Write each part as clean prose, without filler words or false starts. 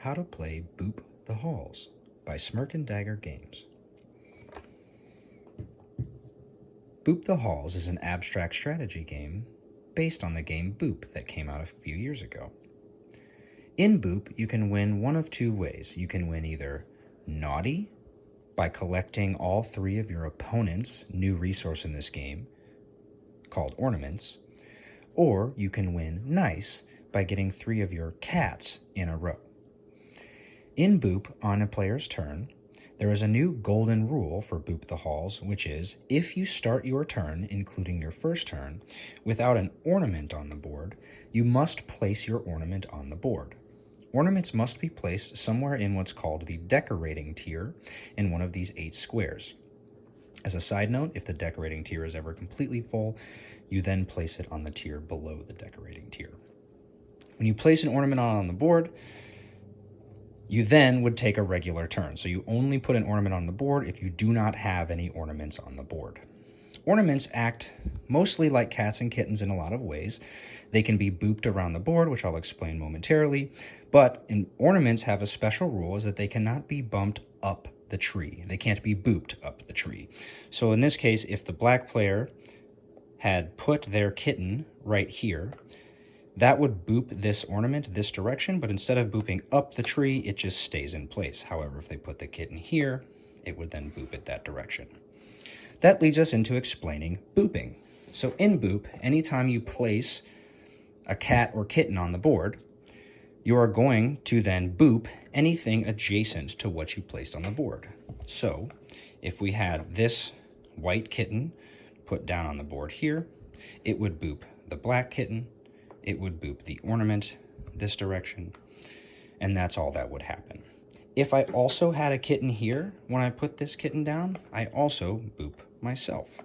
how to play Boop the Halls by Smirk and Dagger Games. Boop the Halls is an abstract strategy game based on the game Boop that came out a few years ago. In Boop, you can win one of two ways. You can win either naughty, by collecting all three of your opponent's new resource in this game, called ornaments, or you can win nice by getting three of your cats in a row. In Boop, on a player's turn, there is a new golden rule for Boop the Halls, which is, if you start your turn, including your first turn, without an ornament on the board, you must place your ornament on the board. Ornaments must be placed somewhere in what's called the decorating tier in one of these 8 squares. As a side note, if the decorating tier is ever completely full, you then place it on the tier below the decorating tier. When you place an ornament on the board, you then would take a regular turn. So you only put an ornament on the board if you do not have any ornaments on the board. Ornaments act mostly like cats and kittens in a lot of ways. They can be booped around the board, which I'll explain momentarily, but ornaments have a special rule is that they cannot be bumped up the tree. They can't be booped up the tree. So in this case, if the black player had put their kitten right here, that would boop this ornament this direction, but instead of booping up the tree, it just stays in place. However, if they put the kitten here, it would then boop it that direction. That leads us into explaining booping. So in Boop, anytime you place a cat or kitten on the board, you are going to then boop anything adjacent to what you placed on the board. So if we had this white kitten put down on the board here, it would boop the black kitten, it would boop the ornament this direction, and that's all that would happen. If I also had a kitten here, when I put this kitten down, I also boop myself.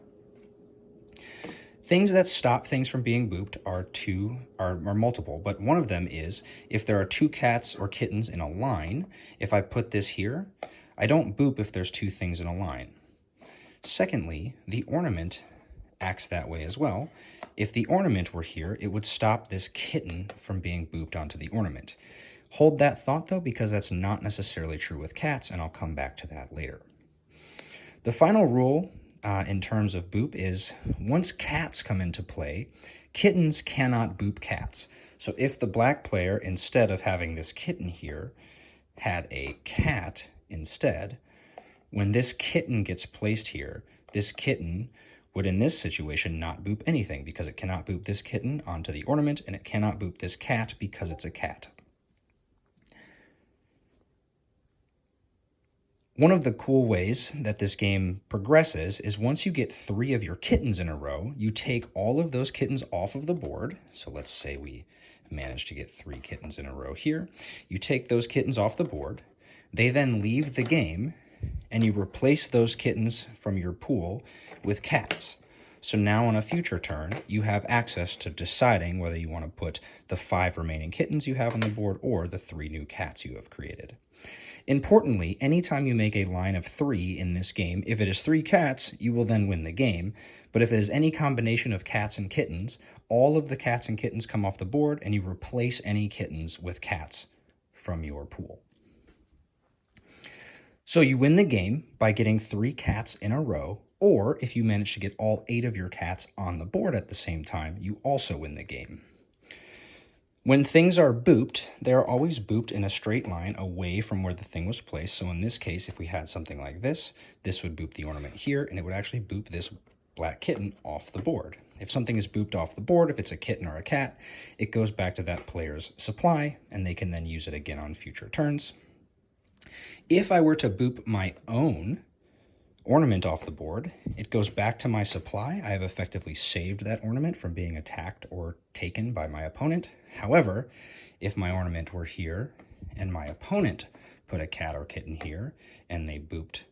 Things that stop things from being booped are multiple, but one of them is if there are 2 cats or kittens in a line, if I put this here, I don't boop if there's 2 things in a line. Secondly, the ornament acts that way as well. If the ornament were here, it would stop this kitten from being booped onto the ornament. Hold that thought though, because that's not necessarily true with cats, and I'll come back to that later. The final rule in terms of boop is once cats come into play, kittens cannot boop cats. So if the black player, instead of having this kitten here, had a cat instead, when this kitten gets placed here, this kitten would in this situation not boop anything because it cannot boop this kitten onto the ornament, and it cannot boop this cat because it's a cat. One of the cool ways that this game progresses is once you get 3 of your kittens in a row, you take all of those kittens off of the board. So let's say we managed to get 3 kittens in a row here. You take those kittens off the board. They then leave the game, and you replace those kittens from your pool with cats. So now on a future turn, you have access to deciding whether you want to put the 5 remaining kittens you have on the board or the 3 new cats you have created. Importantly, anytime you make a line of 3 in this game, if it is 3 cats, you will then win the game. But if it is any combination of cats and kittens, all of the cats and kittens come off the board, and you replace any kittens with cats from your pool. So you win the game by getting 3 cats in a row, or if you manage to get all 8 of your cats on the board at the same time, you also win the game. When things are booped, they are always booped in a straight line away from where the thing was placed. So in this case, if we had something like this would boop the ornament here, and it would actually boop this black kitten off the board. If something is booped off the board, if it's a kitten or a cat, it goes back to that player's supply, and they can then use it again on future turns. If I were to boop my own ornament off the board, it goes back to my supply. I have effectively saved that ornament from being attacked or taken by my opponent. However, if my ornament were here and my opponent put a cat or kitten here and they booped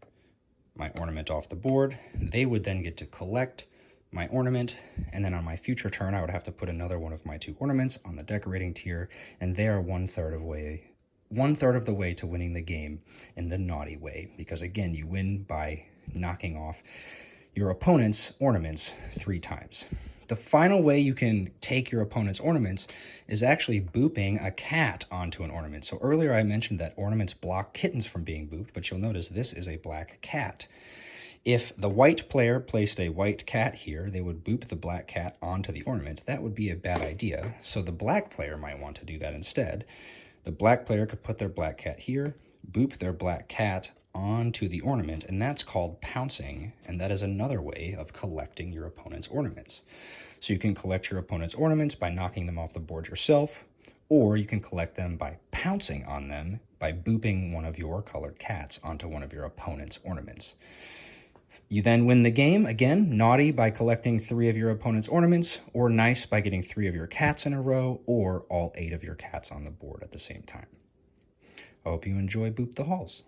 my ornament off the board, they would then get to collect my ornament, and then on my future turn I would have to put another one of my 2 ornaments on the decorating tier, and they are one third of the way to winning the game in the naughty way, because again, you win by knocking off your opponent's ornaments 3 times. The final way you can take your opponent's ornaments is actually booping a cat onto an ornament. So earlier I mentioned that ornaments block kittens from being booped, but you'll notice this is a black cat. If the white player placed a white cat here, they would boop the black cat onto the ornament. That would be a bad idea, so the black player might want to do that instead. The black player could put their black cat here, boop their black cat onto the ornament, and that's called pouncing, and that is another way of collecting your opponent's ornaments. So you can collect your opponent's ornaments by knocking them off the board yourself, or you can collect them by pouncing on them by booping one of your colored cats onto one of your opponent's ornaments. You then win the game, again, naughty by collecting 3 of your opponent's ornaments, or nice by getting 3 of your cats in a row, or all 8 of your cats on the board at the same time. I hope you enjoy Boop the Halls.